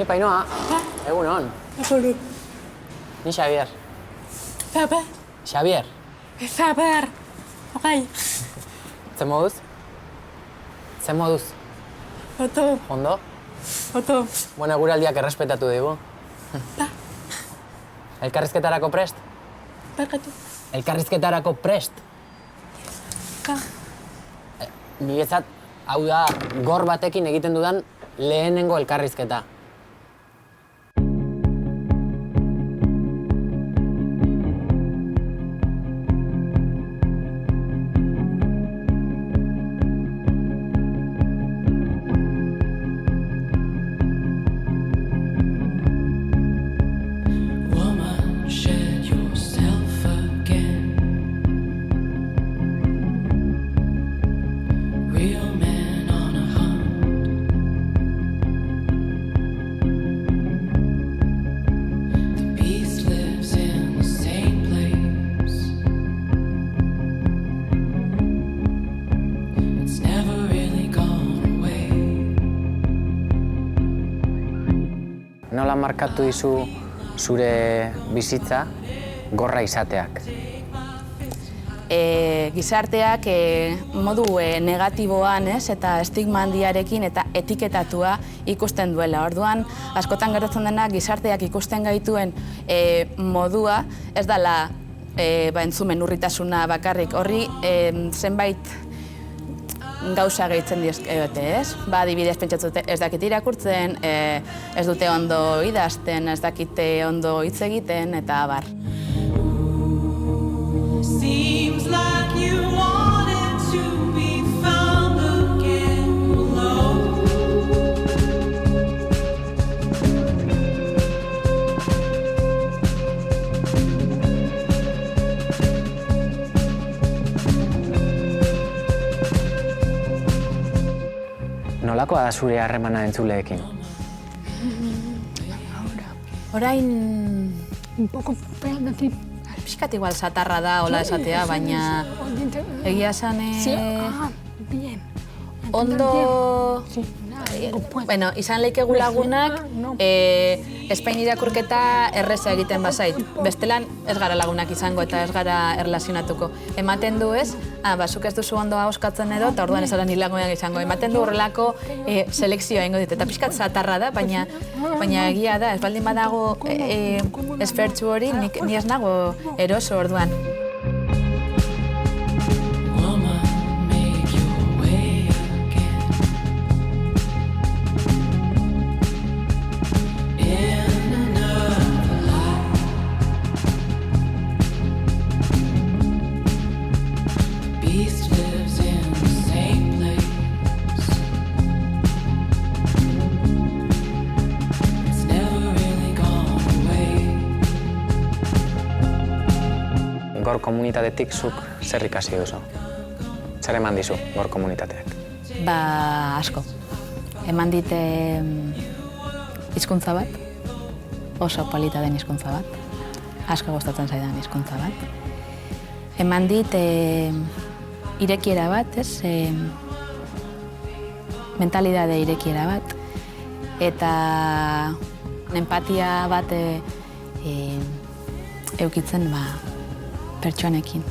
Painoa, egunon. Egunon. Ni Xavier. Papa. Xavier. Xavier. Okay. Ze moduz? Ze moduz? Oto. Ondo? Oto. Bueno, eguraldiak errespetatu dugu. Ba. Elkarrizketarako prest? Barkatu. Elkarrizketarako prest? Ka. Niretzat, hau da, gor batekin egiten dudan lehenengo elkarrizketa. Nola markatu dizu zure bizitza gorra izateak? Gizarteak modu negatiboan eta estigma handiarekin eta etiketatua ikusten duela. Orduan, askotan gertatzen dena gizarteak ikusten gaituen modua ez dela entzumen urritasuna bakarrik. Horri zenbait gauza gehitzen dizkiote, ez? Adibidez, pentsatu ez dakite irakurtzen, ez dute ondo idazten, ez dakite ondo hitz egiten, eta abar. Seems like you wanted to be found again alone. Nolakoa da zure harremana entzuleekin? Orain... Un poco decir. Piskat igual satarra da, hola esatea, baina egia esan... Sí, bien. Ondo... Sí. Bueno, izan leikegu lagunak, Espain irakurketa erreza egiten bazait. Bestelan ez gara lagunak izango eta ez gara erlazionatuko. Ematen du ez, zuk ez duzu ondo ahoskatzen edo, eta orduan ez gara nire lagunak izango. Ematen du horrelako selekzioa egingo dit, eta pixkat zatarra da, baina egia da, ez baldin badago esfertzu hori, ni ez nago eroso orduan. Gor komunitatetik zuk zer ikasi duzu? Zer eman dizu gor komunitateak? Asko. Eman dite hizkuntza bat, oso polita den hizkuntza bat, asko gustatzen zaidan hizkuntza bat. Eman dit irekiera bat, ez? Mentalidade irekiera bat, eta empatia bat eukitzen pertsonekin.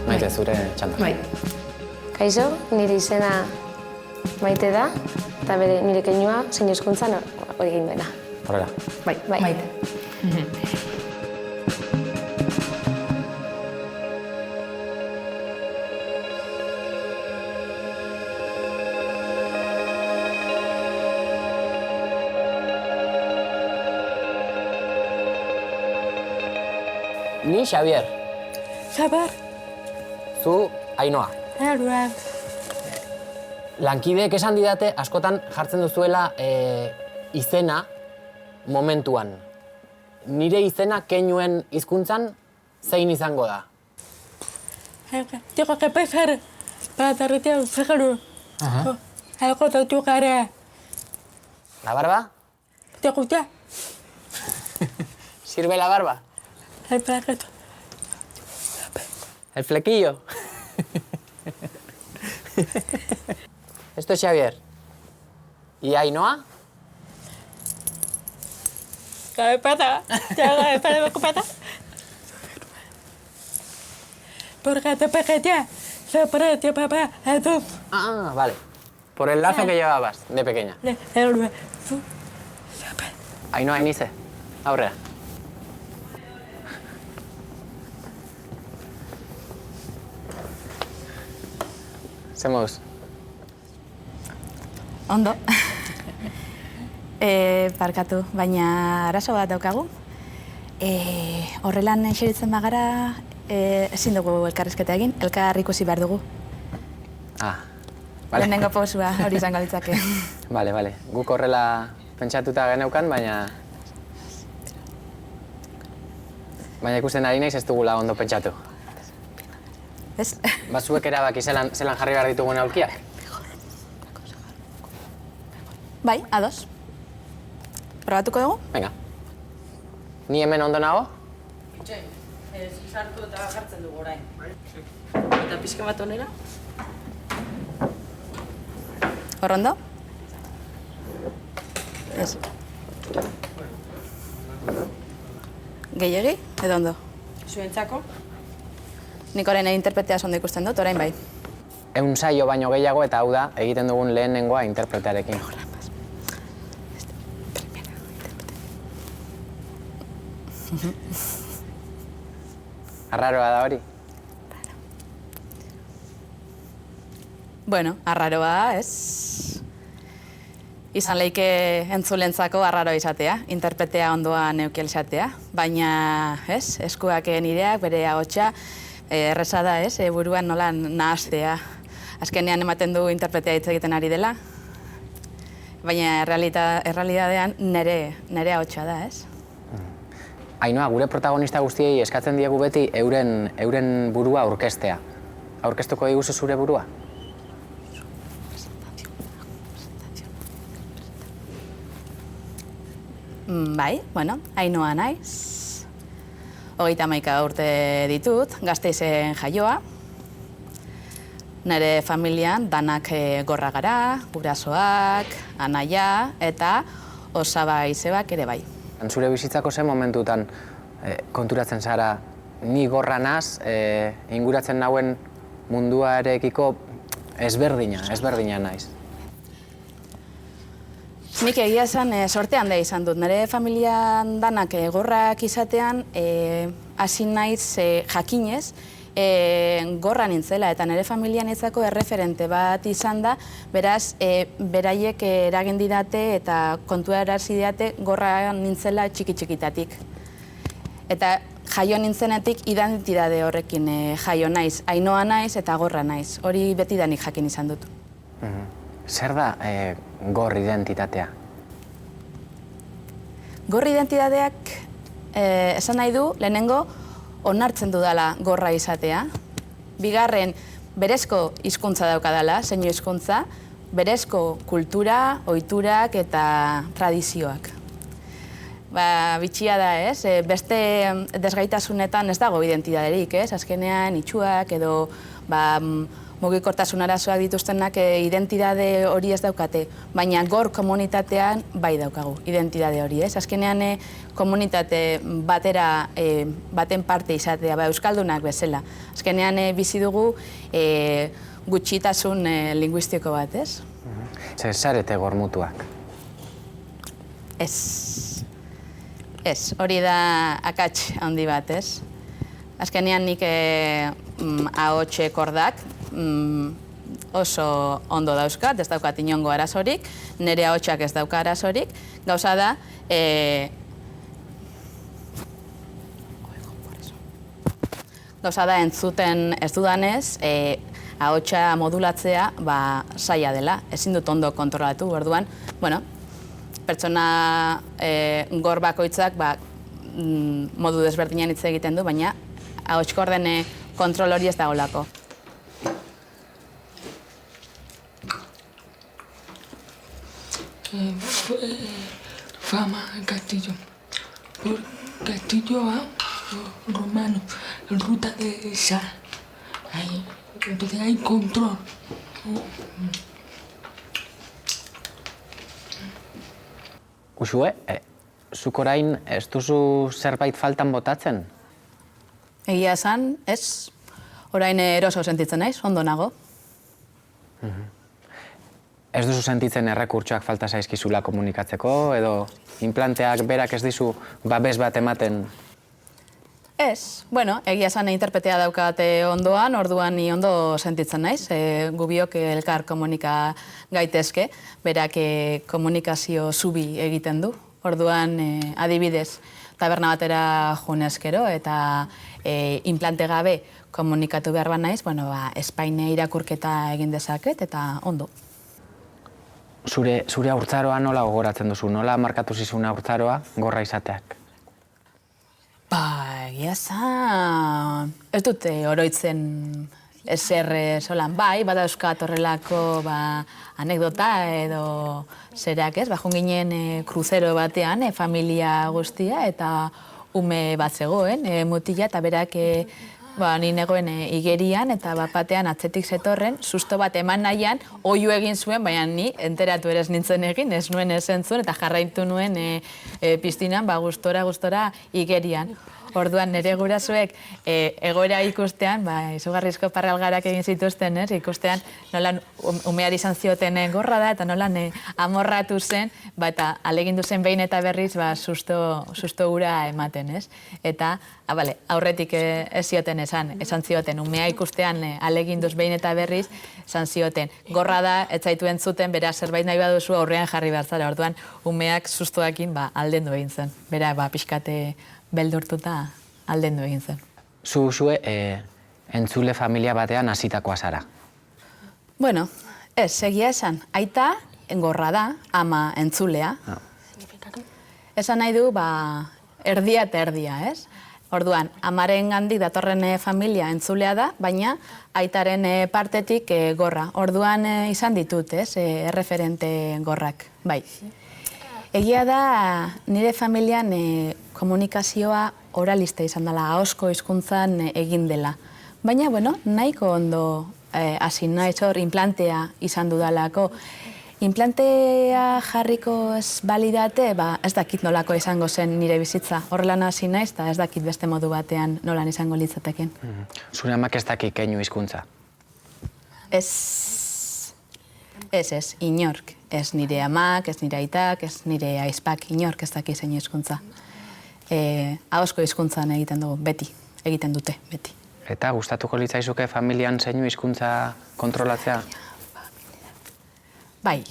Maite, zure txanda. Bai. Kaixo, nire izena Maite da, eta nire keinua zein hizkuntzan hori egin duena. Horrela. Bai, Maite. Ni Xavier. Xavier. Zu Ainoa. Eruen. Lankideek esan didate askotan jartzen duzuela izena momentuan. Nire izena keinuen hizkuntzan zein izango da? Tengo que empezar para derretir el frío. Algo de tu cara. La barba? ¿Te gusta? ¿Sirve la barba? el plaqueto. El flequillo. Esto es Xavier. ¿Y Ainhoa? Cabepata, cabepata. Porque te pequeña, se prende papá, tú. Ah, vale. Por el lazo que llevabas de pequeña. Ainhoa, Inice, aurrera. Zemuz. Ondo. Barkatu, baina arazo bat daukagu. Horrelan eseritzen bagara, ezin dugu elkarrizketa egin, elkar ikusi behar dugu. Ah, vale. Lehenengo pausua hori izango ditzake. Vale. Guk horrela pentsatuta geneukan, baina ikusten ari naiz ez dugula ondo pentsatu. Ez? Zuek erabaki zelan jarri behar ditugun aulkiak? Bai, ados. Probatuko dugu? Venga. Ni hemen ondo nago? Itxain, sartu eta jartzen dugu orain. Eta pixka bat onera? Hor ondo? Ez. Gehiegi, edo ondo? Zuentzako? Nik orain interpretea ondo ikusten dut, orain bai. 100 saio baino gehiago eta hau da egiten dugun lehenengoa interpretearekin. Arraroa da hori? Bueno, arraroa, ez? Izan leike entzulentzako arraro izatea, interpretea ondoa neukiel izatea, baina, ez, eskuak nireak, bere ahotsa, erreza da, ez, buruan nola nahaztea. Azkenean ematen du interpretea hitz egiten ari dela, baina errealitatean nere ahotsa da, ez? Ainhoa, gure protagonista guztiei eskatzen diegu beti euren burua aurkeztea. Aurkeztuko diguzu zure burua? Bai, bueno, Ainhoa naiz. 31 urte ditut, Gasteizen jaioa. Nere familian danak gorra gara, gurasoak, anaia eta osaba izebak ere bai. Zure bizitzako zen momentutan konturatzen zara ni gorra naz, inguratzen nauen munduarekiko ezberdina naiz. Nik egia esan sorte handia izan dut. Nire familian danak gorrak izatean hasi naiz jakinez gorra nintzela eta nire familian izako erreferente bat izan da, beraz, beraiek eragin didate eta kontua erasi didate gorra nintzela txiki-txikitatik. Eta jaio nintzenetik identitate horrekin jaio naiz, Ainhoa naiz eta gorra naiz. Hori betidanik jakin izan dut. Zer da gor identitatea? Gor identitateak esan nahi du, lehenengo, onartzen dudala gorra izatea. Bigarren, berezko hizkuntza daukadala, zeinu hizkuntza, berezko kultura, ohiturak eta tradizioak. Bitxia da, ez? Beste desgaitasunetan ez dago identitaterik, ez? Azkenean, itxuak edo mugikortasun arazoak dituztenak identitate hori ez daukate, baina gor komunitatean bai daukagu identitate hori, ez? Azkenean komunitate baten parte izatea, euskaldunak bezala. Azkenean bizi dugu gutxitasun linguistiko bat, ez? Zer zarete gormutuak? Ez. Ez, hori da akats handi bat, ez? Azkenean nik ahots kordak oso ondo dauzkat, ez daukat inongo arazorik, nire ahotsak ez dauka arazorik, gauza da, entzuten ez dudanez, ahotsa modulatzea zaila dela, ezin dut ondo kontrolatu, orduan, bueno, pertsona gor bakoitzak modu desberdinan hitz egiten du, baina ahots korden kontrol hori ez dagoelako. Fama, Castillo. Por Castilloa, romano, en ruta de sal. Ahí, entonces hay control. Uxue, zuk orain ez duzu zerbait faltan botatzen? Egia esan, ez. Orain eroso sentitzen naiz, ondo nago. Ez duzu sentitzen errekurtsoak falta zaizkizula komunikatzeko, edo implanteak berak ez dizu babes bat ematen? Ez, bueno, egia esan interpretea daukate ondoan, orduan ni ondo sentitzen naiz. Gu biok elkar komunika gaitezke, berak komunikazio zubi egiten du. Orduan, adibidez, taberna batera junezkero eta implante gabe komunikatu behar naiz, bueno, espaine irakurketa egin dezaket eta ondo. Zure haurtzaroa nola gogoratzen duzu? Nola markatu zizun haurtzaroa gorra izateak? Egia esan, ez dute oroitzen ezer solan bai, bada euskat horrelako anekdota edo zerak ez, jun ginen kruzero batean, familia guztia eta ume bat zegoen, mutila eta berak ni negoen igerian eta batean atzetik zetorren, susto bat eman nahian, oiu egin zuen, baina ni enteratu ere ez nintzen egin, ez nuen esentzun eta jarraitu nuen piztinan gustora igerian. Orduan nire gurasoek egoera ikustean, izugarrizko parralgarak egin zituzten, ikustean nolan umeari izan zioten gorra da eta nolan amorratu zen, eta alegindu zen behin eta berriz susto ura ematen, ez? Eta, aurretik ez zioten esan zioten, umea ikustean aleginduz behin eta berriz, esan zioten, gorra da, ez zaitu entzuten, bera zerbait nahi baduzu aurrean jarri behar zara, orduan umeak sustoakin aldendu egin zen, bera pixkate beldurtuta aldendu egin zen. Zue entzule familia batean hasitakoa zara? Bueno, ez, egia esan, aita gorra da, ama entzulea. Esan nahi du, erdia eta erdia, ez? Orduan, amaren gandik datorren familia entzulea da, baina aitaren partetik gorra. Orduan izan ditut, ez, erreferente gorrak, bai. Egia da, nire familian komunikazioa oralista izan dela, ahozko hizkuntzan egin dela. Baina, bueno, nahiko ondo hasi naiz hor implantea izan dudalako. Implantea jarriko ez balidate, ez dakit nolako izango zen nire bizitza. Horrelan hasi naiz eta ez dakit beste modu batean nolan izango litzateken. Zure amak ez dakik keinu hizkuntza? Ez, inork. Ez nire amak, ez nire aitak, ez nire aizpak, inork ez daki zein hizkuntza. Ahozko hizkuntzan egiten dugu, beti, egiten dute, beti. Eta gustatuko litzaizuke familian zeinu hizkuntza kontrolatzea? Bai,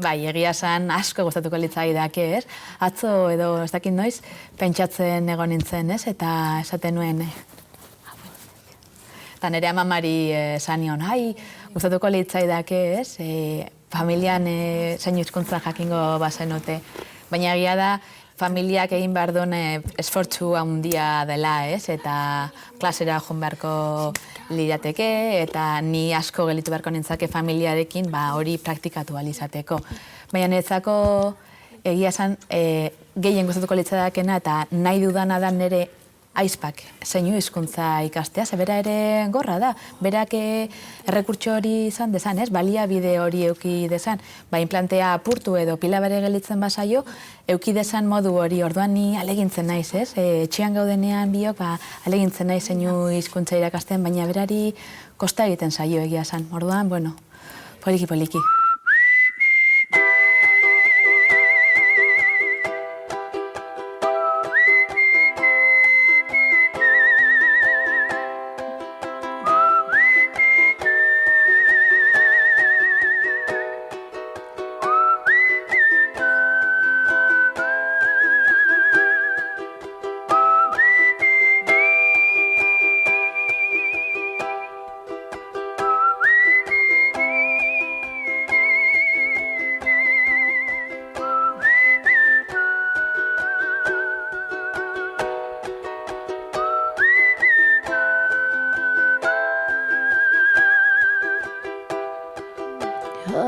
egia esan asko gustatuko litzaidake, ez? Atzo edo ez dakit noiz, pentsatzen egon nintzen, ez? Eta esaten nuen, eta nire amamari esan nion, gustatuko litzaidake, ez? Familian zein hizkuntza jakingo bazenote. Baina egia da, familiak egin behar duen esfortzu handia dela, ez? Eta klasera joan beharko lirateke, eta ni asko gelitu beharko nintzake familiarekin hori praktikatu alizateko. Baina niretzako egia esan gehien gustatuko litzadakena eta nahi dudana da nire aizpak zeinu hizkuntza ikastea, ze bera ere gorra da. Berak errekurtso hori izan dezan, ez? Baliabide hori euki dezan. Implantea apurtu edo pila bere gelitzen bazaio, euki dezan modu hori, orduan ni alegintzen naiz, ez? Etxean gaudenean biok, alegintzen naiz zeinu hizkuntza irakasten, baina berari kosta egiten zaio egia esan. Orduan, bueno, poliki.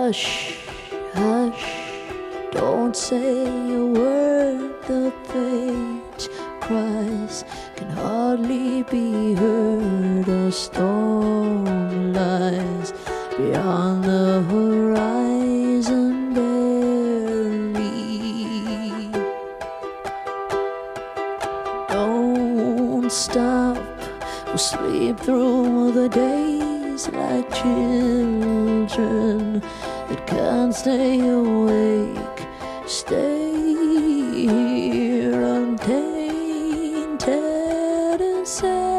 Hush, hush, don't say a word. The page cries can hardly be heard. A storm lies beyond the horizon barely. Don't stop or sleep through the days like children that can't stay awake. Stay here untainted and safe.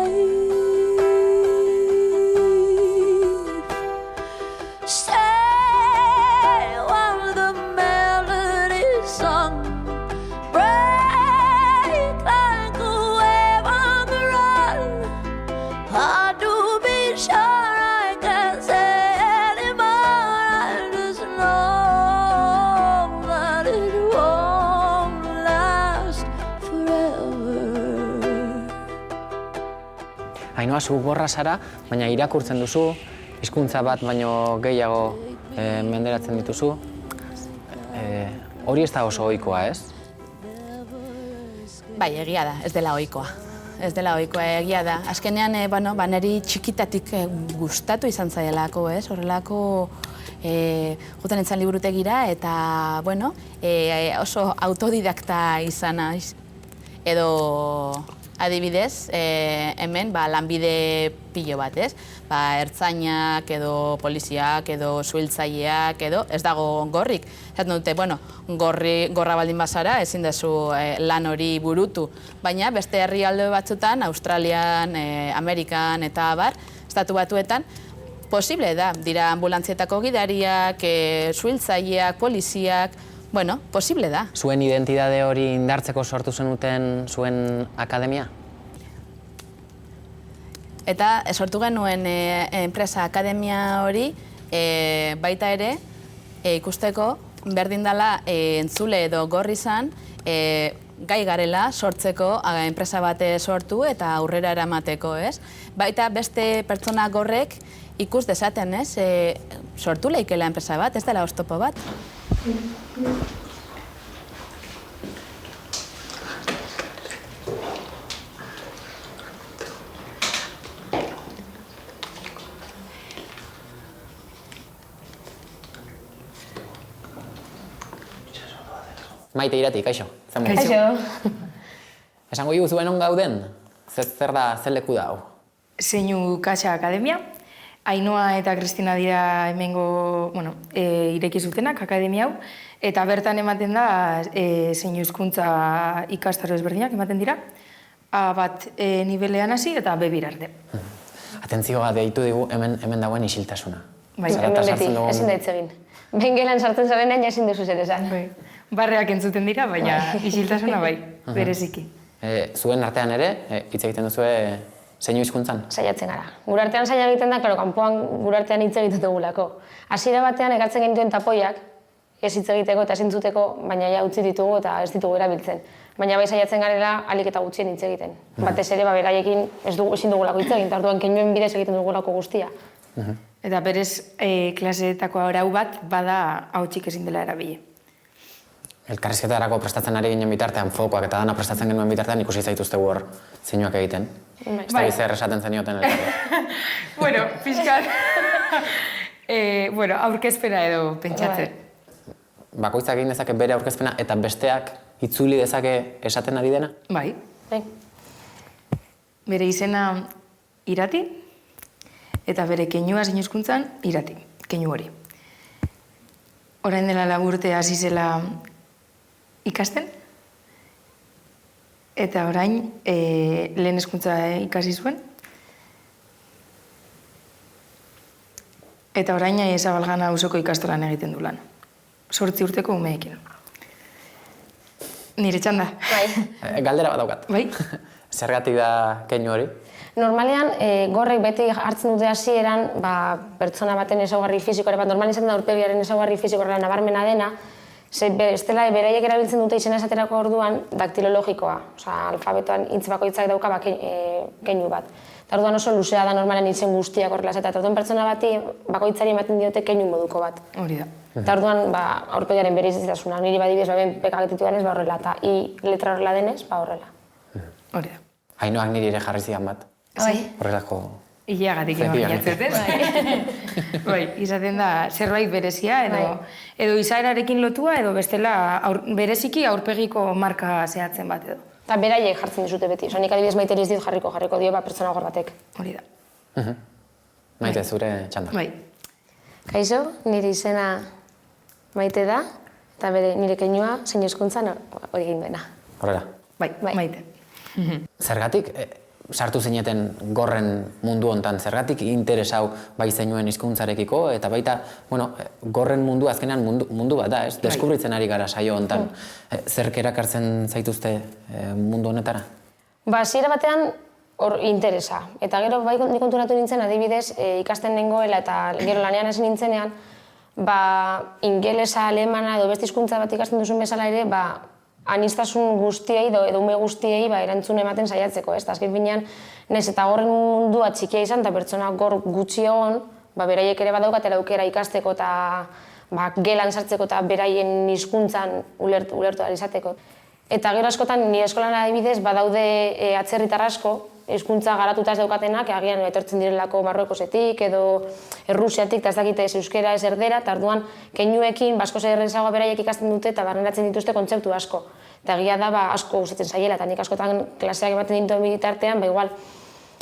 Stay while the melody's sung. Break like a wave on the run. Hard to be sure I can't say anymore. I just know that it won't last forever. Ainhoa, zu gorra zara, baina irakurtzen duzu, hizkuntza bat baino gehiago menderatzen dituzu. Hori ez da oso ohikoa, ez? Bai, egia da, ez dela ohikoa. Ez dela ohikoa, egia da. Azkenean, niri txikitatik gustatu izan zaielako, ez? Horrelako joten nintzen liburutegira eta, oso autodidakta izan naiz. Edo, adibidez, hemen lanbide pilo bat, ez? Ertzainak, edo poliziak, edo suhiltzaileak, edo ez dago gorrik. Zaten dute, gorra baldin bazara, ezin dezu lan hori burutu. Baina beste herrialde batzutan, Australian, Amerikan eta abar, estatu batuetan, posible da, dira ambulantzietako gidariak, suhiltzaileak, poliziak, posible da. Zuen identitate hori indartzeko sortu zenuten zuen akademia? Eta sortu genuen enpresa akademia hori baita ere ikusteko berdin dela entzule edo gorri izan gai garela sortzeko enpresa bate sortu eta aurrera eramateko, ez? Baita beste pertsona gorrek ikus dezaten, ez? Sortu leikela enpresa bat, ez dela oztopo bat. Maite, Irati, kaixo. Kaixo. Esango higu zuen on gauden? Zer da, zer leku da hau? Zeinu Kaxa Akademia. Ainhoa eta Kristina dira hemengo, ireki zutenak akademia hau. Eta bertan ematen da zeinu hizkuntza ikastaro ezberdinak ematen dira. A bat nibelean hasi eta B arte. Atentzioa deitu digu hemen dagoen isiltasuna. Bai, hemen beti, ezin da hitz egin. Behin gelan sartzen zarenean ezin duzu zer esan. Barreak entzuten dira, baina isiltasuna bai, bereziki. Zuen artean ere, hitz egiten duzue zeinu hizkuntzan? Saiatzen gara. Gure artean saia egiten da, kanpoan gure artean hitz egiten dugulako. Hasiera batean ekartzen genituen tapoiak, ez hitz egiteko eta zintzuteko, baina ja utzi ditugu eta ez ditugu erabiltzen. Baina bai saiatzen garela alik eta gutxien hitz egiten. Batez ere, beraiekin ezin dugulako hitz egin, orduan keinuen bidez egiten dugulako guztia. Eta berez, klaseetako arau bat bada ahotsik ezin dela erabili. Elkarrizketarako prestatzen ari ginen bitartean, fokoak eta dana prestatzen genuen bitartean ikusi zaituztegu hor zeinuak egiten. Ez da zer esaten zenioten elkarri. Pixkat. Aurkezpena edo pentsatzen. Bakoitzak egin dezake bere aurkezpena eta besteak itzuli dezake esaten ari dena? Bai. Bere izena Irati eta bere keinua zeinu hizkuntzan Irati, keinu hori. Orain dela 4 urte hasi zela ikasten, eta orain lehen hezkuntza ikasi zuen. Eta orain Zabalgana auzoko ikastolan egiten du lan. 8 urteko umeekin. Nire txanda. Bai. Galdera bat daukat. Bai. Zergatik da keinu hori? Normalean, gorrek beti hartzen dute hasieran, pertsona baten ezaugarri fisikoare bat, normalean izaten da aurpegiaren ezaugarri fisikoaren nabarmena dena, bestela beraiek erabiltzen dute izena esaterako orduan daktilologikoa, alfabetoan hitz bakoitzak dauka keinu bat. Eta orduan oso luzea da normalean hitzen guztiak horrela eta orduan pertsona bati bakoitzari ematen diote keinu moduko bat. Hori da. Eta orduan aurpegiaren berezitasuna, niri badibidez pekagetitu denez horrela, eta I letra horrela denez, horrela. Hori da. Ainhoak niri ere jarri zidan bat. Horrelako... Ilagatik Efectivamente. imaginatzen, Bai, izaten da zerbait berezia edo izaerarekin lotua edo bestela bereziki aurpegiko marka zehatzen bat edo. Eta beraiek jartzen dizute beti. Osa, nik adibidez Maiteri ez dit jarriko dio pertsona gor batek. Hori da. Maite, zure txanda. Bai. Kaixo, nire izena Maite da, eta nire keinua zein hizkuntzan hori egin duena. Horrela. Bai, Maite. Zergatik sartu zineten gorren mundu hontan, zergatik interesau bai zeinuen hizkuntzarekiko eta baita, gorren mundu azkenean mundu bat da, ez? Deskubritzen ari gara saio hontan. Zerk erakartzen zaituzte mundu honetara? Hasiera batean hor interesa. Eta gero bai konturatu nintzen adibidez ikasten nengoela eta gero lanean hasi nintzenean, ingelesa, alemana edo beste hizkuntza bat ikasten duzun bezala ere, aniztasun guztiei edo ume guztiei erantzun ematen saiatzeko, ez? Azken finean, nahiz eta gorren mundua txikia izan eta pertsona gor gutxi egon, beraiek ere badaukatela aukera ikasteko eta gelan sartzeko eta beraien hizkuntzan ulertu ahal izateko. Eta gero askotan nire eskolan adibidez badaude atzerritar asko, hizkuntza garatuta ez daukatenak, agian etortzen direlako Marruekosetik edo Errusiatik, eta ez dakite ez euskera, ez erdera, eta orduan keinuekin askoz errazagoa beraiek ikasten dute eta barneratzen dituzte kontzeptu asko. Eta egia da asko gustatzen zaiela, eta nik askotan klaseak ematen dituen bitartean, igual,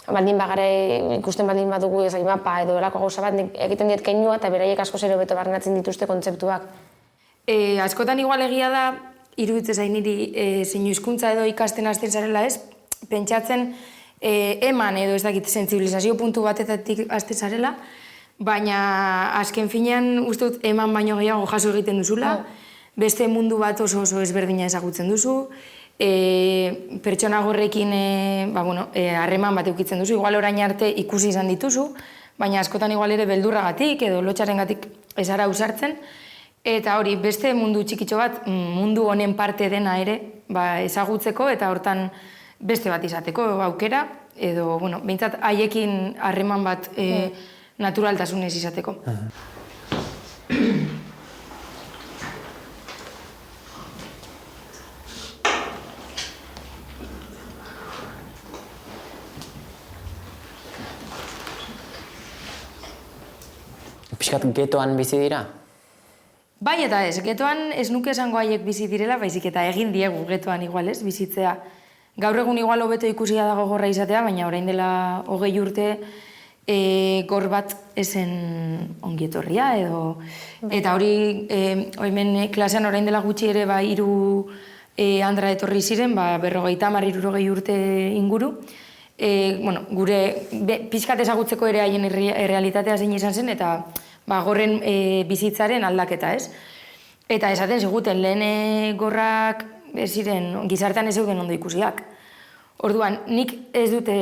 baldin ikusten baldin badugu mapa edo erako gauza bat, egiten diet keinua eta beraiek askoz ere hobeto barneratzen dituzte kontzeptuak. Askotan igual egia da, iruditzen zain niri zein hizkuntza edo ikasten hasten zarela ez, pentsatzen eman edo ez dakit sentsibilizazio puntu batetatik hasten zarela, baina azken finean uste dut eman baino gehiago jaso egiten duzula, beste mundu bat oso ezberdina ezagutzen duzu, pertsona gorrekin harreman bat eukitzen duzu, igual orain arte ikusi izan dituzu, baina askotan igual ere beldurragatik edo lotxarengatik ez ara ausartzen, eta hori beste mundu txikitxo bat, mundu honen parte dena ere ezagutzeko eta hortan beste bat izateko aukera, edo, behintzat haiekin harreman bat naturaltasunez izateko. Piskat getoan bizi dira? Bai eta ez, getoan ez nuke esango haiek bizi direla, baizik eta egin diegu getoan igual ez, bizitzea. Gaur egun igual hobeto ikusia dago gorra izatea, baina orain dela 20 urte gor bat esen ongietorria edo... Eta hori, hemen klasean orain dela gutxi ere 3 andra etorri ziren, 50-60 urte inguru. Gure pixkat ezagutzeko ere haien errealitatea zein izan zen, eta gorren bizitzaren aldaketa, ez? Eta esaten ziguten, lehen gorrak ziren gizartean ez zeuden ondo ikusiak. Orduan, nik ez dute,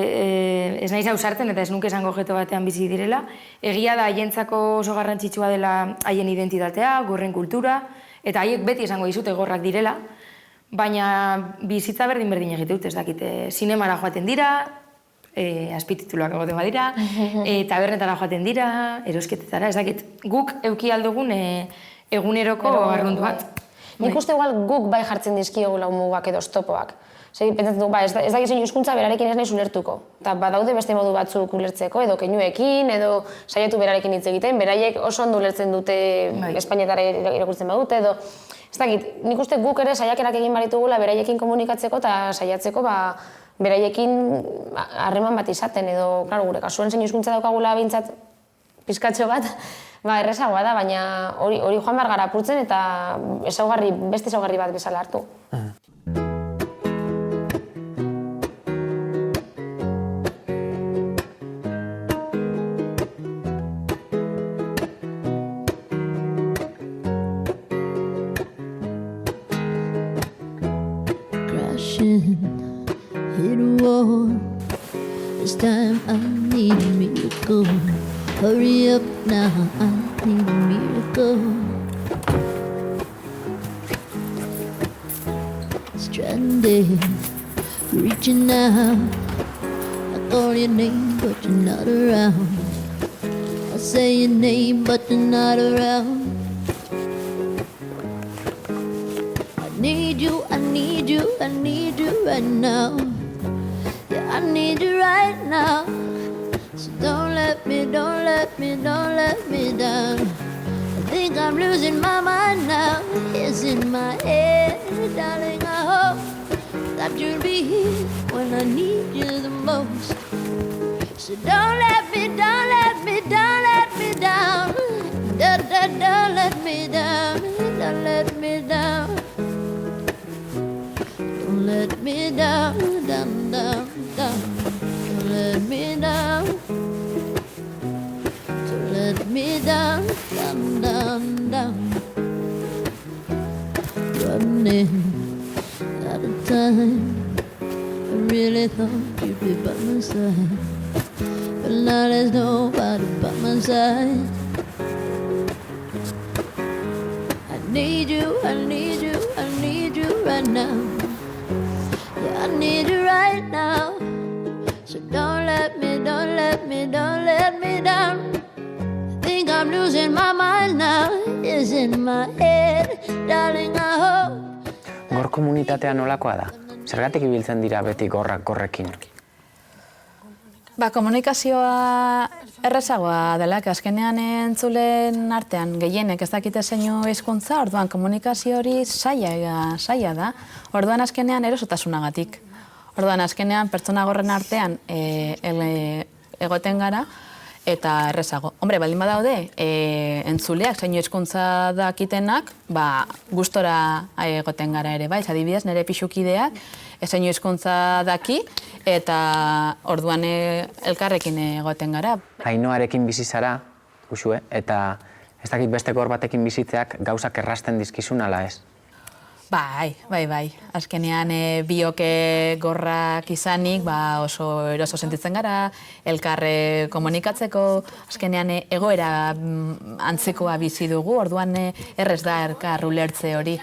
ez naiz ausartzen eta ez nuke esango objeto batean bizi direla. Egia da haientzako oso garrantzitsua dela haien identitatea, gorren kultura, eta haiek beti esango dizute gorrak direla, baina bizitza berdin egite dut, ez dakit, zinemara joaten dira, azpitituluak egoten badira, tabernetara joaten dira, erosketetara, ez dakit, guk euki aldugun eguneroko arrundu bat. Nik uste igual guk bai jartzen dizkiogula mugak edo oztopoak. Pentsatzen dugu, ez dakit zein hizkuntza berarekin ez naiz ulertuko. Eta badaude beste modu batzuk ulertzeko, edo keinuekin, edo saiatu berarekin hitz egiten, beraiek oso ondo ulertzen dute espainetara irakurtzen badute, edo... Ez dakit, nik uste guk ere saiakerak egin baritugula beraiekin komunikatzeko eta saiatzeko beraiekin harreman bat izaten, edo, klaro, gure kasuan zein hizkuntza daukagula behintzat pizkatxo bat, errezagoa da, baina hori joan behar gara apurtzen eta beste ezaugarri bat bezala hartu. Crashing, hit a wall. This time I need a miracle. Hurry up now, I need a miracle. Stranded, reaching out. I call your name, but you're not around. I say your name, but you're not around. I need you, I need you, I need you right now. Yeah, I need you right now. So don't let me down. I think I'm losing my mind now. It's in my head, darling. I hope that you'll be here when I need you the most. So don't let me down. Don't let me down. Don't let me down. Don't let me down. Don't let me down. Don't let me down. Don't let me down. Running out of time. I really thought you'd be by my side, but now there's nobody by my side. I need you right now. Yeah, I need you right now. So don't let me down. I think I'm losing my mind now. It's in my head, darling, I hope. Gor komunitatea nolakoa da? Zergatik ibiltzen dira beti gorrekin? Komunikazioa errazagoa dela, azkenean entzulen artean gehienek ez dakite zeinu hizkuntza, orduan komunikazio hori zaila da. Orduan azkenean erosotasunagatik. Orduan azkenean pertsona gorren artean egoten gara eta errezago. Hombre, baldin badaude, entzuleak zeinu hizkuntza dakitenak, gustora egoten gara ere, bai, adibidez, nire pixukideak zeinu hizkuntza daki eta orduan elkarrekin egoten gara. Ainoarekin bizi zara, Uxue, eta ez dakit beste gor batekin bizitzeak gauzak errasten dizkizun ala ez? Bai. Azkenean bioke gorrak izanik oso eroso sentitzen gara, elkarre komunikatzeko, azkenean egoera antzekoa bizi dugu, orduan errez da elkar ulertze hori.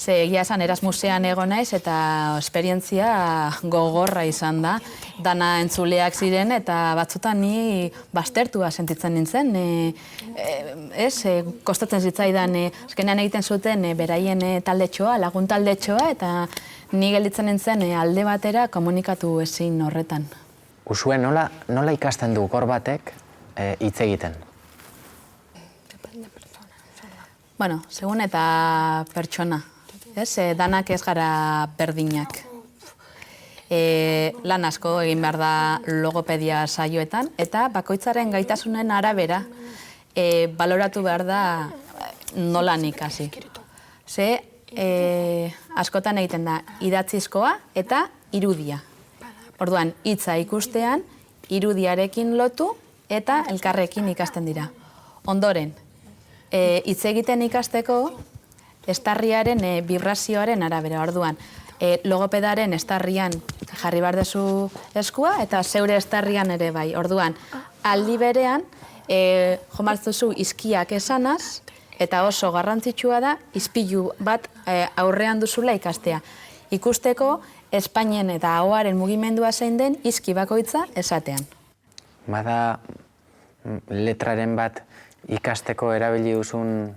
Ze egia esan Erasmusean egon naiz eta esperientzia gogorra izan da. Dana entzuleak ziren eta batzutan ni baztertua sentitzen nintzen. Kostatzen zitzaidan, azkenean egiten zuten beraien taldetxoa, lagun taldetxoa, eta ni gelditzen nintzen alde batera komunikatu ezin horretan. Uxue, nola ikasten du gor batek hitz egiten? Bueno, segun eta pertsona. Danak ez gara berdinak. Lan asko egin behar da logopedia saioetan, eta bakoitzaren gaitasunen arabera baloratu behar da nolan ikasi. Askotan egiten da idatzizkoa eta irudia. Orduan, hitza ikustean, irudiarekin lotu eta elkarrekin ikasten dira. Ondoren, hitz egiten ikasteko, estarriaren vibrazioaren arabera. Orduan, logopedaren estarrian jarri behar dezu eskua eta zeure estarrian ere bai. Orduan, aldi berean, jo martzuzu izkiak esanaz, eta oso garrantzitsua da, izpilu bat aurrean duzula ikastea. Ikusteko, Espainien eta ahoaren mugimendua zein den izki bakoitza esatean. Bada letraren bat ikasteko erabili duzun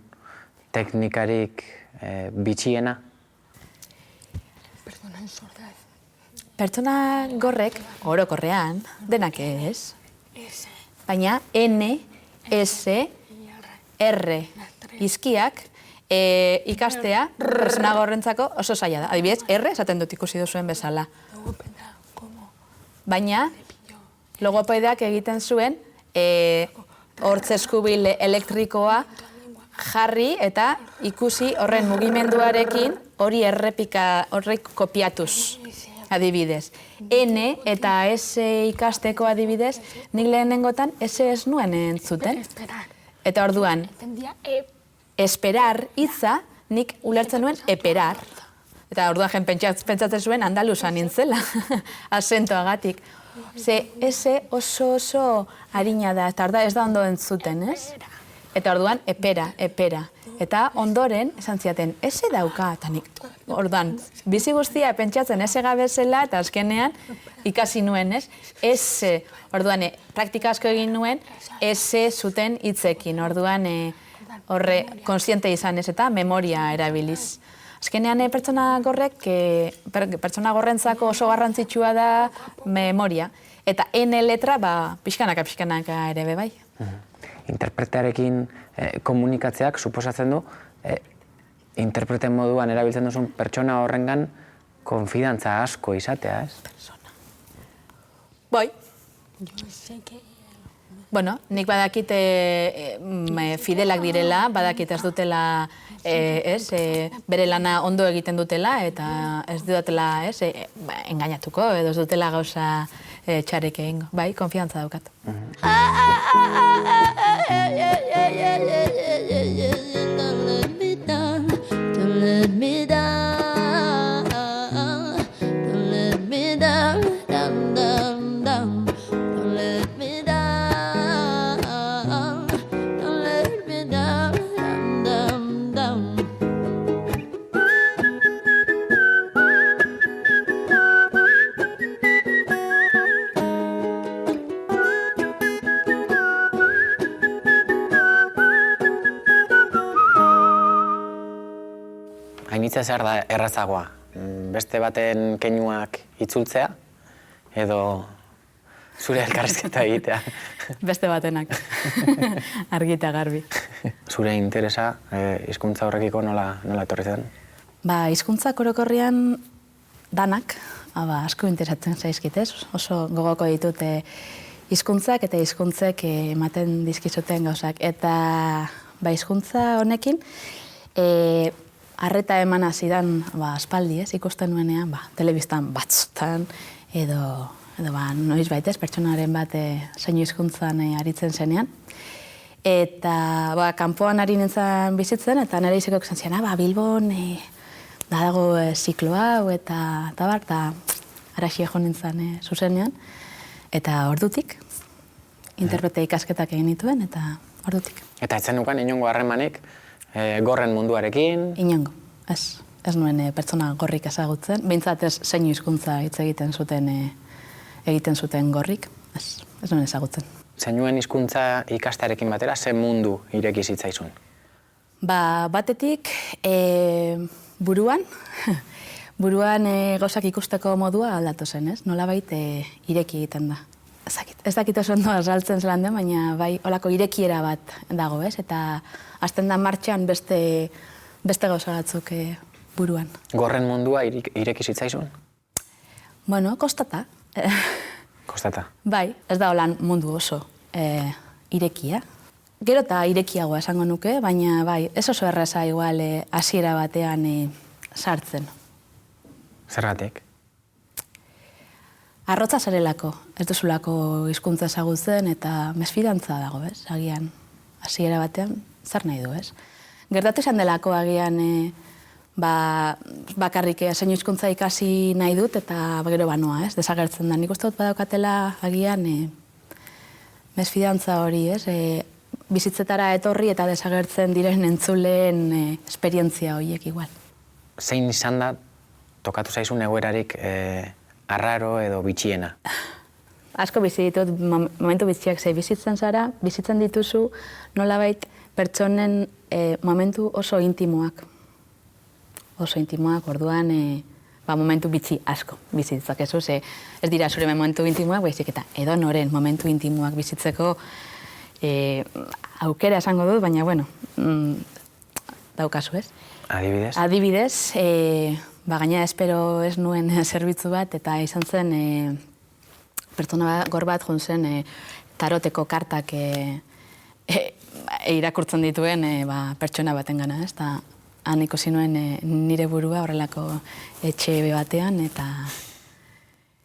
teknikarik bitxiena? Pertsona gorrek, orokorrean, denak ez. Baina N, S, R izkiak ikastea pertsona gorrentzako oso zaila da. Adibidez, R esaten dut ikusi duzuen bezala. Baina logopedak egiten zuen hortz eskubil elektrikoa jarri eta ikusi horren mugimenduarekin hori horrek kopiatuz, adibidez. N eta S ikasteko adibidez, nik lehenengotan S ez nuen entzuten. Eta orduan, esperar hitza nik ulertzen nuen eperar. Eta orduan jen pentsatzen zuen andaluza nintzela, azentoagatik. Ze S oso harina da, eta ez da ondo entzuten, ez? Eta orduan, epera. Eta ondoren, esan ziaten, ese dauka, eta nik, orduan, bizi guztia pentsatzen ese gabezela, eta azkenean, ikasi nuen, ez? Ese, orduan, praktika asko egin nuen, ese zuten hitzekin, orduan, horre, konsiente izan ez, eta memoria erabiliz. Azkenean pertsona pertsona gorrentzako oso garrantzitsua da memoria. Eta N letra, pixkanaka ere bai. Interpretearekin komunikatzeak suposatzen du, interpreten moduan erabiltzen duzun pertsona horrengan konfidantza asko izatea, ez? Bai. Bueno, nik badakit fidelak direla, badakit ez dutela bere lana ondo egiten dutela, eta ez dutela engainatuko, edo ez dutela gauza txarek egingo. Bai, konfiantza daukat. Hainitza zer da errazagoa? Beste baten keinuak itzultzea edo zure elkarrizketa egitea? Beste batenak. Argi eta garbi. Zure interesa hizkuntza horrekiko nola etorri zen? Hizkuntza orokorrean danak, asko interesatzen zaizkit, ez? Oso gogoko ditut hizkuntzak eta hizkuntzek ematen dizkizuten gauzak. Eta hizkuntza honekin, arreta eman zidan aspaldi, ikusten nuenean, telebistan batzutan, edo noiz baitez, pertsonaren bat zeinu hizkuntzan aritzen zenean. Eta kanpoan ari nintzen bizitzen, eta nire izekok zen zian, Bilbon dago ziklo hau, eta araxia jo nintzen zuzenean. Eta ordutik, interprete ikasketak egin nituen, eta ordutik. Eta etzen nukan inongo harremanik gorren munduarekin? Inongo, ez. Ez nuen pertsona gorrik ezagutzen. Behintzat ez zeinu hizkuntza hitz egiten zuten gorrik. Ez nuen ezagutzen. Zeinuen hizkuntza ikastearekin batera, ze mundu ireki zitzaizun? Batetik, buruan gauzak ikusteko modua aldatu zen, ez? Nolabait ireki egiten da. Ez dakit oso ondo azaltzen zelan den, baina bai olako irekiera bat dago, ez? Eta hasten da martxan beste gauza batzuk buruan. Gorren mundua ireki zitzaizun? Bueno, kostata. Kostata? Bai, ez da holan mundu oso irekia. Gero eta irekiagoa esango nuke, baina bai, ez oso erraza igual hasiera batean sartzen. Zergatik? Arrotza zarelako, ez duzulako hizkuntza ezagutzen eta mesfidantza dago, ez? Agian, hasiera batean, zer nahi du, ez? Gertatu izan delako agian bakarrik zeinu hizkuntza ikasi nahi dut eta gero banoa, ez? Desagertzen da. Nik uste dut badaukatela agian mesfidantza hori, ez? Bizitzetara etorri eta desagertzen diren entzuleen esperientzia horiek igual. Zein izan da tokatu zaizun egoerarik arraro edo bitxiena? Asko bizi ditut momentu bitxiak bizitzen zara, bizitzen dituzu nolabait pertsonen momentu oso intimoak. Oso intimoak, orduan momentu bitxi asko bizitzak ez dira zure momentu intimoak, baizik eta edonoren momentu intimoak bizitzeko aukera esango dut, baina bueno, daukazu ez. Adibidez? Adibidez, gaina espero ez nuen zerbitzu bat, eta izan zen pertsona gor bat joan zen taroteko kartak irakurtzen dituen pertsona baten gana, ez? Han ikusi nuen nire burua horrelako etxe batean,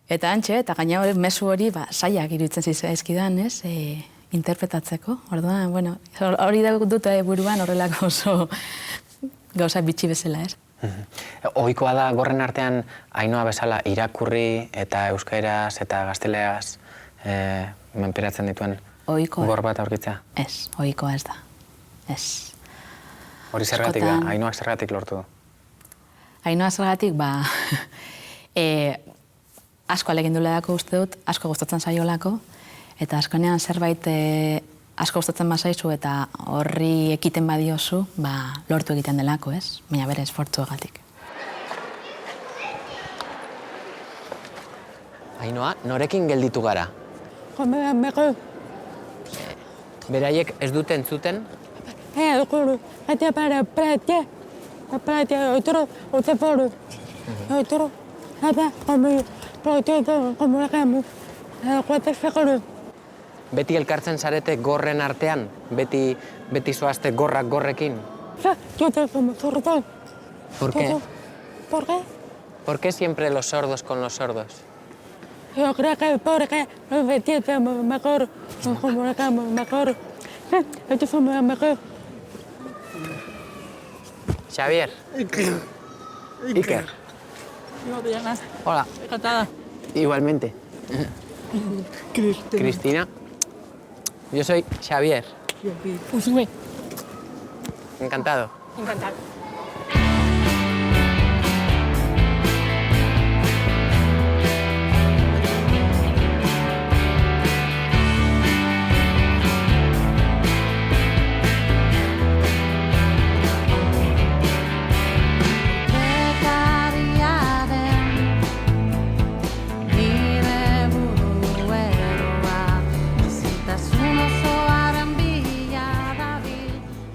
eta antxe, eta gaina mezu hori zailak iruditzen zitzaizkidan, ez? Interpretatzeko. Orduan, bueno, hori dut buruan horrelako oso gauza bitxi bezala, ez? Ohikoa da gorren artean Ainhoa bezala irakurri eta euskaeraz eta gazteleaz menperatzen dituen gor bat aurkitzea? Ez, ohikoa ez da. Ez. Hori zergatik da? Ainhoak zergatik lortu du? Ainhoa zergatik, asko alegindulako uste dut, asko gustatzen zaiolako, eta askonean zerbait asko gustatzen bazaizu eta horri ekiten badiozu, lortu egiten delako, ez? Baina bere esfortzuagatik. Ainhoa, norekin gelditu gara? Mejor. Beraiek ez dute entzuten? Juro, hasta para pratia, otro foro. Otro, hasta como la cama. Cuatro segundos. Beti elkartzen zarete gorren artean? Beti zoazte gorrak gorrekin? Yo te como sordo. ¿Por qué? ¿Por qué? ¿Por qué siempre los sordos con los sordos? Yo creo que porque los vestidos mejor, como la cama mejor. Esto es mejor. Xavier. Iker. Hola. Encantada. Igualmente. Cristina. Yo soy Xavier. Encantado. Encantado.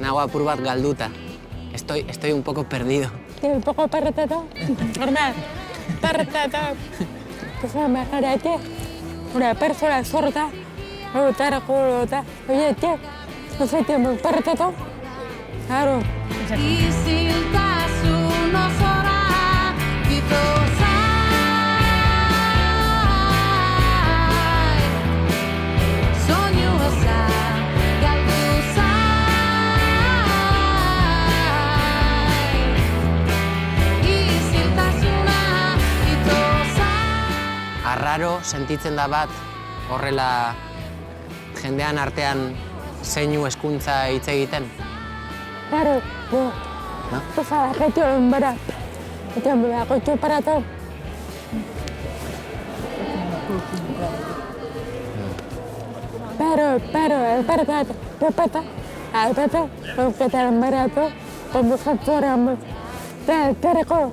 Nago apur bat galduta. Estoy un poco perdido. Un poco perretado. Normal. Perretado. Pues imagínate, una persona sorda, otra colota. Oye, tío, no sé, tío, me perretado. Claro. Arraro sentitzen da bat horrela jendean artean zeinu hezkuntza hitz egiten? Claro, no. Pues a la gente en verdad. Yo me hago esto para todo. Pero, es verdad, respeta, aunque te han barato, como factoramos, te recuerdo.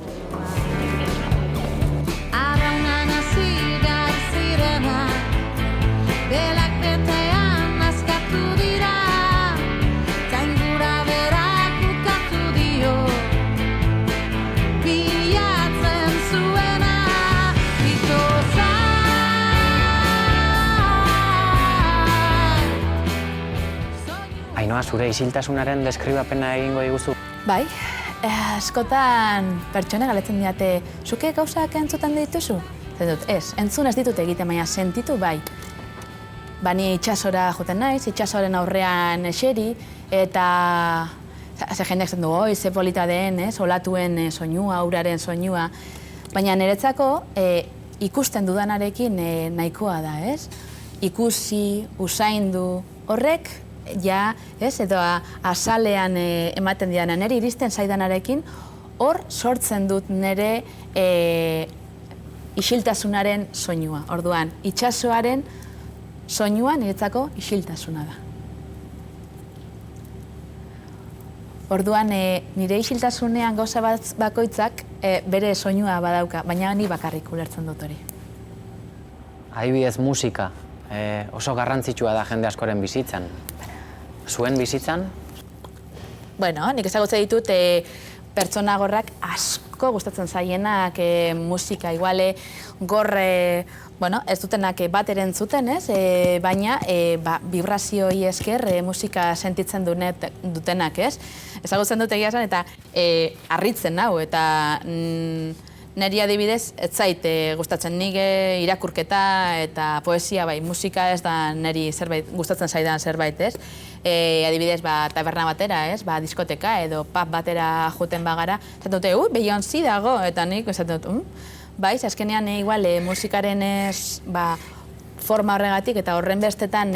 Ainhoa, zure isiltasunaren deskribapena egingo diguzu? Bai, askotan pertsona galetzen diate, zuke gauzak entzuten dituzu? Zer dut, entzun ez ditut egiten, baina sentitu bai. Bani itxasora joten naiz, itxasoren aurrean eseri, eta ze jendeak zen du, ze polita den, olatuen soinua, uraren soinua. Baina niretzako ikusten dudanarekin nahikoa da, ez? Ikusi, usaindu, horrek, ja, edo azalean ematen diana, nire iristen zaidanarekin, hor sortzen dut nire isiltasunaren soinua. Orduan, itxasoaren soinua niretzako isiltasuna da. Orduan, nire isiltasunean gauza bakoitzak bere soinua badauka, baina ni bakarrik ulertzen dut hori. Adibidez, musika oso garrantzitsua da jende askoren bizitzan. Zuen bizitzan? Bueno, nik ezagutze ditut pertsona gorrak asko gustatzen zaienak musika, iguale gorre, bueno, ez dutenak bat erentzuten, ez? Baina vibrazioi esker musika sentitzen dutenak, ez? Ezagutzen dut egia esan eta harritzen nau eta niri adibidez ez zait gustatzen nik irakurketa eta poesia, bai, musika ez da niri zerbait gustatzen zaidan zerbait, ez? Adibidez, taberna batera, ez? Diskoteka edo pub batera joten bagara, esaten dute, Beyoncé dago, eta nik esaten dut, bai, azkenean igual musikaren forma horregatik eta horren bestetan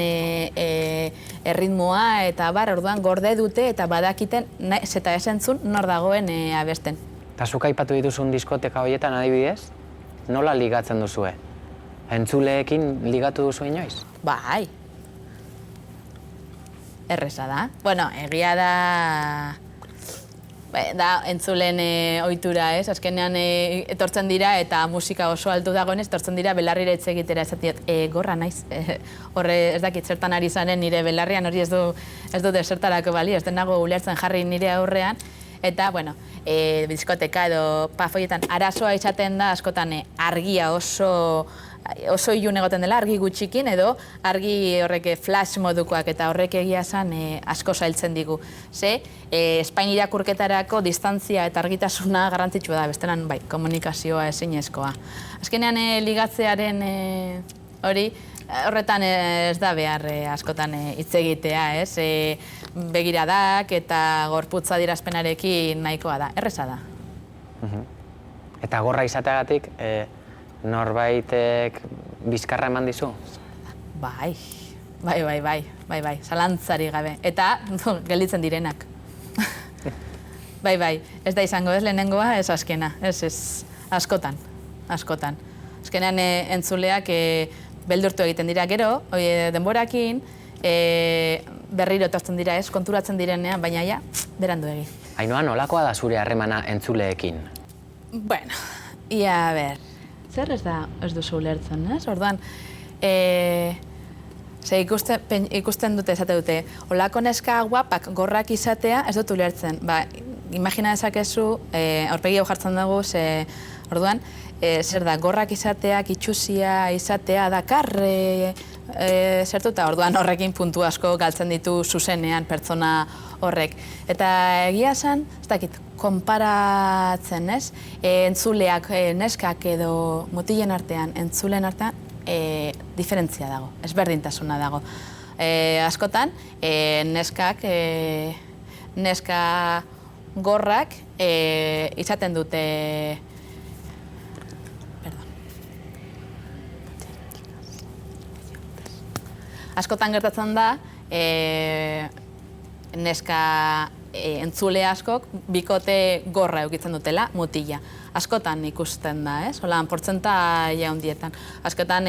erritmoa eta orduan gorde dute eta badakiten eta esentzun nor dagoen abesten. Eta zuk aipatu dituzun diskoteka horietan adibidez, nola ligatzen duzue? Entzuleekin ligatu duzu inoiz? Bai. Erreza da. Bueno, egia da Da, entzulen ohitura, ez? Azkenean etortzen dira eta musika oso altu dagoenez, etortzen dira belarrira hitz egitera esaten diot, gorra naiz. Horre ez dakit zertan ari zaren nire belarrian, hori ez du desertarako bali, ez denago ulertzen jarri nire aurrean. Eta, bueno, diskoteka edo pafoietan arazoa izaten da askotan argia oso ilun egoten dela, argi gutxikin edo argi horrek flash modukoak eta horrek egia esan asko zailtzen digu. Ze, Espain irakurketarako distantzia eta argitasuna garrantzitsua da, bestenan bai, komunikazioa ezinezkoa. Azkenean ligatzearen hori, horretan ez da behar askotan hitz egitea, ez? Begiradak eta gorputza dirazpenarekin nahikoa da, erreza da. Eta gorra izateagatik, norbaitek bizkarra eman dizu? Bai, zalantzari gabe. Eta gelditzen direnak. Bai, ez da izango ez lehenengoa, ez azkena, ez askotan. Azkenean entzuleak beldurtu egiten dira gero, denborakin, berriro etortzen dira ez, konturatzen direnean, baina ja, berandu egin. Ainhoa, nolakoa da zure harremana entzuleekin? Bueno, ia ber, zer ez duzu ulertzen, ez? Orduan, ikusten dute, esate dute, olako neska guapak gorrak izatea ez dut ulertzen. Imagina dezakezu, aurpegi hau jartzen dugu, orduan, zer da, gorrak izateak, itxusia izatea dakar, zertuta, orduan horrekin puntu asko galtzen ditu zuzenean pertsona horrek. Eta egia esan, ez dakit, konparatzen, ez? Entzuleak, neskak edo mutilen artean, entzulen artean, diferentzia dago, ezberdintasuna dago. Askotan, neska gorrak izaten dute askotan gertatzen da, neska entzule askok bikote gorra eukitzen dutela, mutila. Askotan ikusten da, ez? Holan, portzentaia handietan. Askotan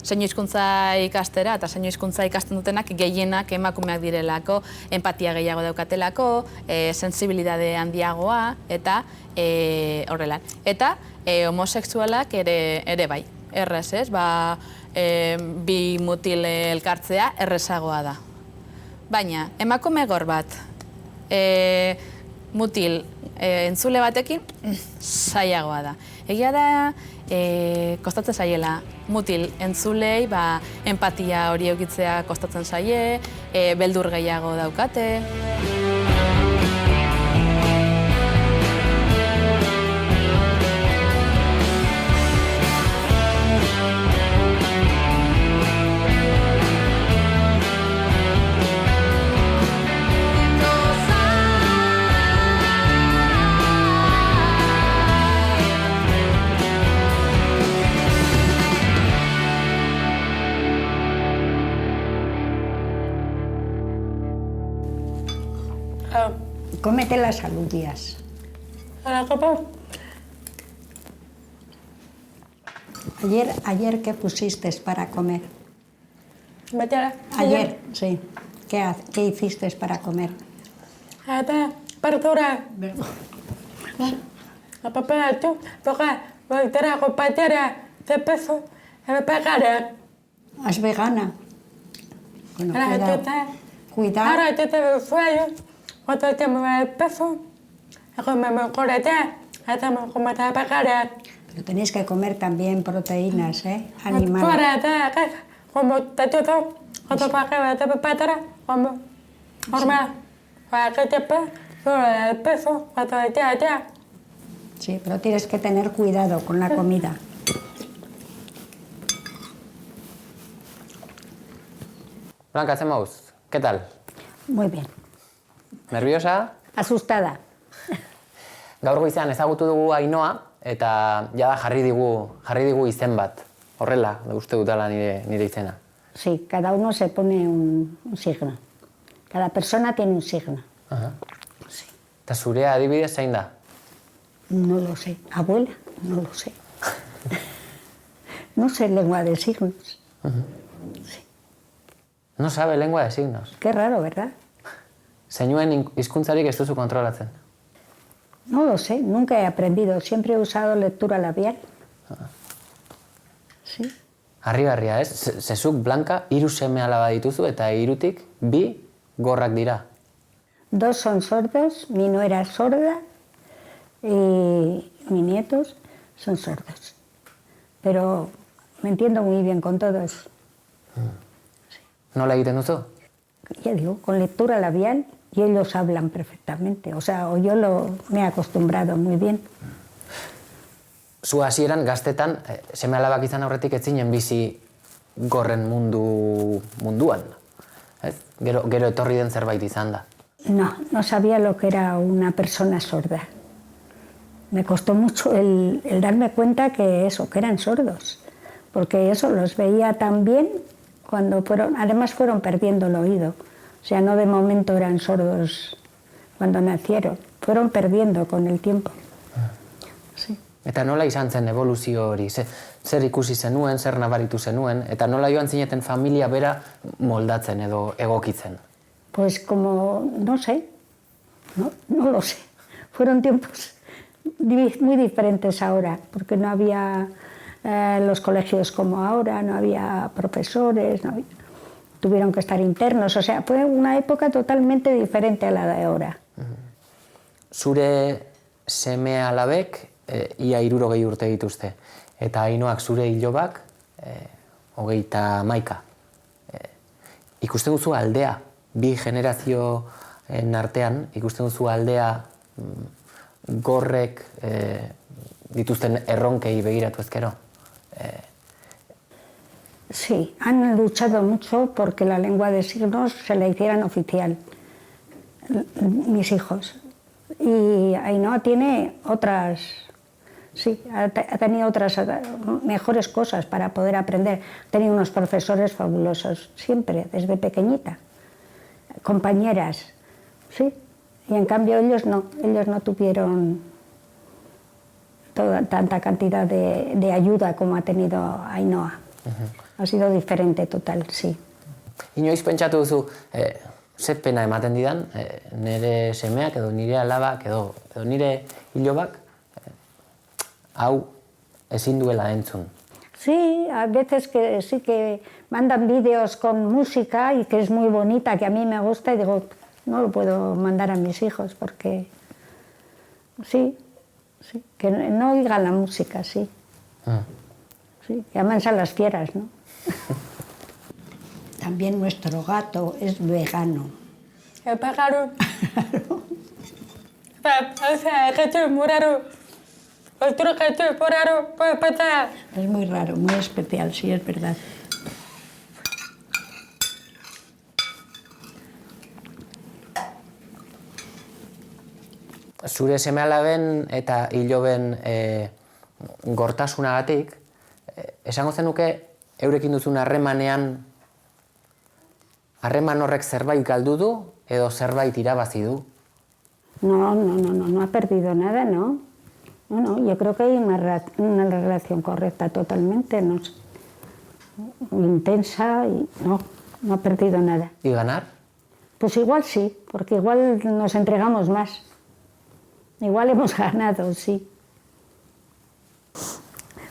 zeinu hizkuntza ikastera eta zeinu hizkuntza ikasten dutenak gehienak emakumeak direlako, empatia gehiago daukatelako, sensibilidade handiagoa eta horrela. Eta homosexualak ere bai, errez, ez? Bi mutil elkartzea errezagoa da. Baina, emakume gor bat, mutil entzule batekin, zailagoa da. Egia da, kostatzen zaiela mutil entzulei, empatia hori eukitzea kostatzen zaie, beldur gehiago daukate. Cómete las alubias. Ayer ¿qué pusiste para comer? Ayer, sí. ¿Qué hiciste para comer? Perdura. Papá, tú, voy a comprar de peso, pagar. ¿Es vegana? Bueno, cuidado. Ahora yo te sueño, cuando te mueve el peso, me correte, hacemos como te pagar. Pero tenéis que comer también proteínas, animales. Correte, como te todo, cuando pagas te pagar, como normal, para que te sube el peso, cuando te. Sí, pero tienes que tener cuidado con la comida. Blanca, Zemauz, ¿qué tal? Muy bien. ¿Nerviosa? Asustada. Gaur goizean ezagutu dugu Ainhoa eta jada jarri digu izen bat. Horrela, uste dutela nire izena. Sí, cada uno se pone un signo. Cada persona tiene un signo. Sí. Eta zurea adibidez zein da? No lo sé. Abuela, no lo sé. No sé lengua de signos. Sí. No sabe lengua de signos. Qué raro, ¿verdad? Zeinuen hizkuntzarik ez duzu kontrolatzen. No lo sé, nunca he aprendido. Siempre he usado lectura labial. Sí. Harrigarria, ez? Zezuk, Blanka, 3 seme-alaba dituzu eta 3tik 2 gorrak dira. 2 son sordos, mi nuera es sorda y mis nietos son sordos. Pero me entiendo muy bien con todos. Nola egiten duzu? Ya digo, con lectura labial y ellos hablan perfectamente. O sea, me he acostumbrado muy bien. Zu hasieran gaztetan, seme-alabak izan aurretik ez zinen bizi gorren munduan. Ez? Gero etorri den zerbait izan da. No sabía lo que era una persona sorda. Me costó mucho el darme cuenta que eran sordos. Porque eso los veía tan bien cuando además fueron perdiendo el oído. O sea, no de momento eran sordos cuando nacieron. Fueron perdiendo con el tiempo. Sí. Eta nola izan zen eboluzio hori? Zer ikusi zenuen, zer nabaritu zenuen, eta nola joan zineten familia bera moldatzen edo egokitzen? Pues como, no sé, no lo sé. Fueron tiempos muy diferentes ahora, porque no había los colegios como ahora, no había profesores, tuvieron que estar internos, o sea, fue una época totalmente diferente a la de ahora. Zure seme-alabek ia 60 urte dituzte, eta Ainoak zure ilobak 31. Ikusten duzu aldea, 2 generazioen artean, ikusten duzu aldea gorrek dituzten erronkei begiratu ezkero. Sí, han luchado mucho porque la lengua de signos se la hicieran oficial, mis hijos. Y Ainhoa tiene otras, sí, ha tenido otras mejores cosas para poder aprender. Ha tenido unos profesores fabulosos, siempre, desde pequeñita. Compañeras, sí. Y en cambio ellos no tuvieron tanta cantidad de ayuda como ha tenido Ainhoa. Ha sido diferente total, sí. Inoiz pentsatu duzu, ze pena ematen didan, nire semeak edo nire alabak edo nire ilobak, hau ezin duela entzun. Sí, a veces que sí que mandan vídeos con música y que es muy bonita, que a mí me gusta y digo, no lo puedo mandar a mis hijos porque sí, que no oigan la música, sí. Sí, que amansan las fieras, ¿no? También nuestro gato es vegano. ¿Es vegano? O sea, el gato es muy raro. Otro gato es muy raro, puede pasar. Es muy raro, muy especial, sí, es verdad. Zure seme-alaben eta iloben gortasunagatik, esango zenuke eurekin duzun harremanean harreman horrek zerbait galdu du edo zerbait irabazi du? No ha perdido nada, ¿no? No, yo creo que hay una relación correcta totalmente, ¿no? Intensa y no ha perdido nada. ¿Y ganar? Pues igual sí, porque igual nos entregamos más. Igual hemos ganado, sí.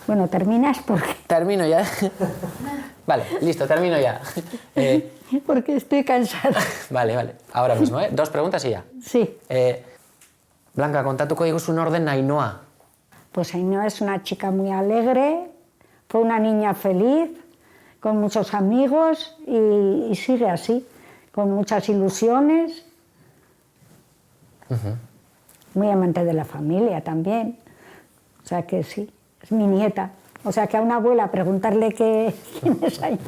Bueno, ¿terminas? Porque... Termino ya. Vale, listo, termino ya. Porque estoy cansada. Vale, ahora mismo, 2 preguntas y ya. Sí. Blanka, kontatuko diguzu nor den Ainhoa. Pues Ainhoa es una chica muy alegre, fue una niña feliz, con muchos amigos y sigue así, con muchas ilusiones. Muy amante de la familia también. O sea que sí, es mi nieta. O sea que a una abuela preguntarle quién es Ainhoa.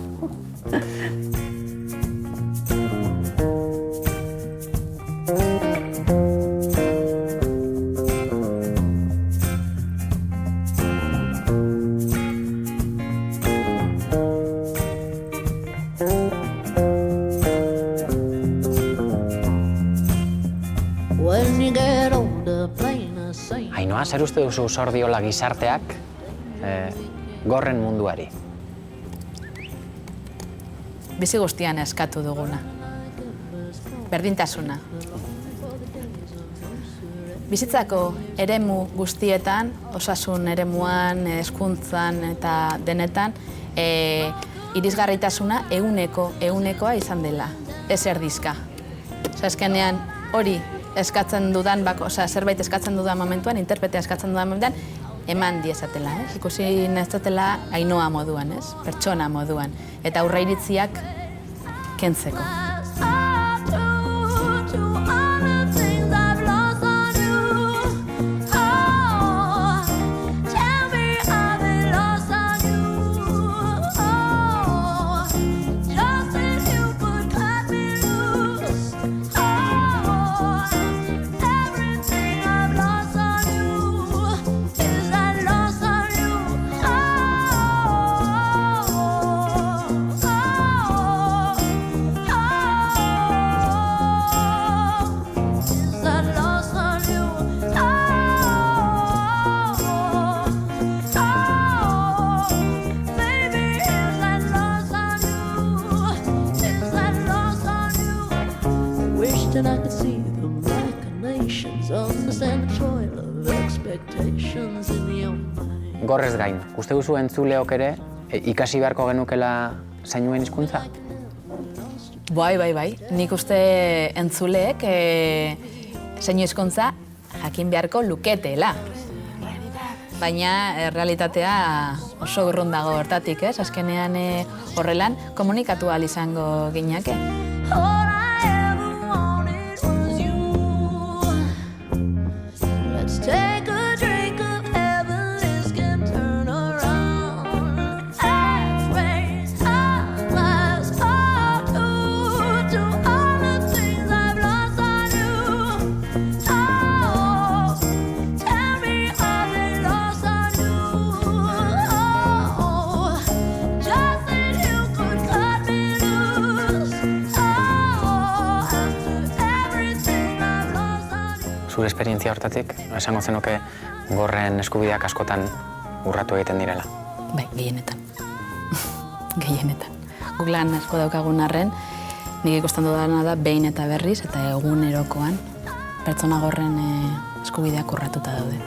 Ainhoa, zer uste duzu zor diola gizarteak gorren munduari? Bizi guztian eskatu duguna. Berdintasuna. bizitzako eremu guztietan, osasun eremuan, hezkuntzan eta denetan, irisgarritasuna ehunekoa izan dela, ez erdizka. Azkenean hori eskatzen dudan, zerbait eskatzen dudan momentuan, interpretea eskatzen dudan momentuan, eman diezatela, ez? Ikusi nezatela Ainhoa moduan, ez? Pertsona moduan. Eta aurreiritziak kentzeko. And I could see the machinations understand the toil of expectations in your mind. Gorrez gain, uste duzu entzuleok ere ikasi beharko genukela zainuen hizkuntza? Bai. Nik uste entzuleek zeinu hizkuntza jakin beharko luketela. Baina realitatea oso urrun dago hortatik, ez? Azkenean horrelan komunikatu ahal izango ginake. Take a drink of heaven, this can turn around. Let's raise our glass up to all the things I've lost on you. Oh, tell me how they lost on you. Oh, just that you could cut me loose. Oh, after everything I've lost on you. Zure esperientzia hortatik, esango zenuke gorren eskubideak askotan urratu egiten direla? Bai, gehienetan. Gehienetan. Googlean asko daukagun arren, nik ikusten dudana da behin eta berriz eta egunerokoan pertsona gorren eskubideak urratuta daude.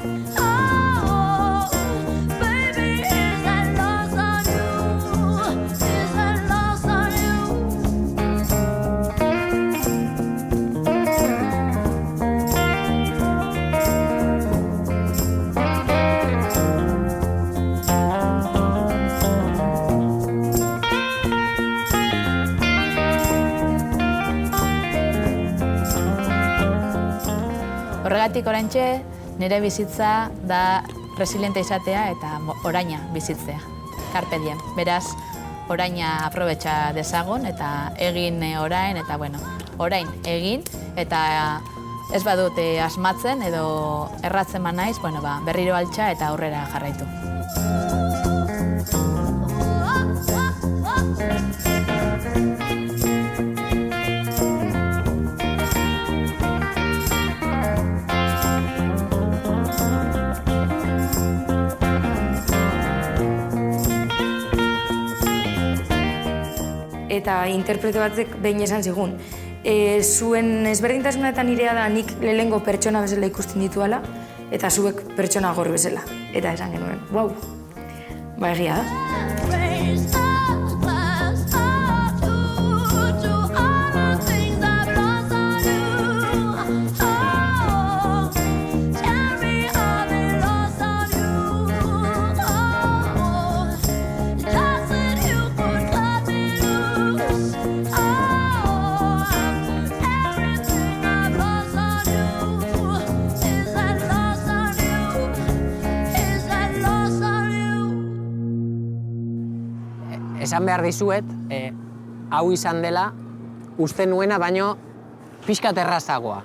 Horregatik oraintxe, nire bizitza da resiliente izatea eta oraina bizitzea. Carpe diem. Beraz, oraina aprobetxa dezagun eta egin orain eta orain egin eta ez badut asmatzen edo erratzen naiz, berriro altxa eta aurrera jarraitu. Eta interprete batek behin esan zigun. Zuen ezberdintasuna eta nirea da nik lehengo pertsona bezala ikusten dituala, eta zuek pertsona gor bezala. Eta esan genuen, wow, egia da. Esan behar dizuet, hau izan dela, uste nuena baino pixkat errazagoa.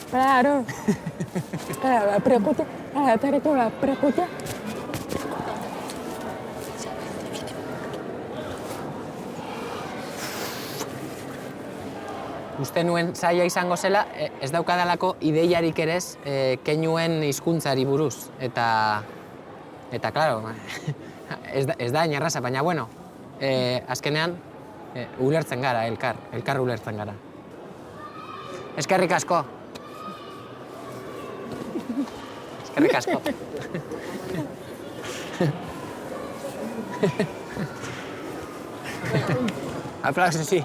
Claro. La pregunta. uste nuen zaila izango zela, ez daukadalako ideiarik ere ez keinuen hizkuntzari buruz. Eta claro, ez da inerraza, baina bueno, azkenean ulertzen gara, elkar ulertzen gara. Eskerrik asko. Eskerrik asko. Aplausos, sí.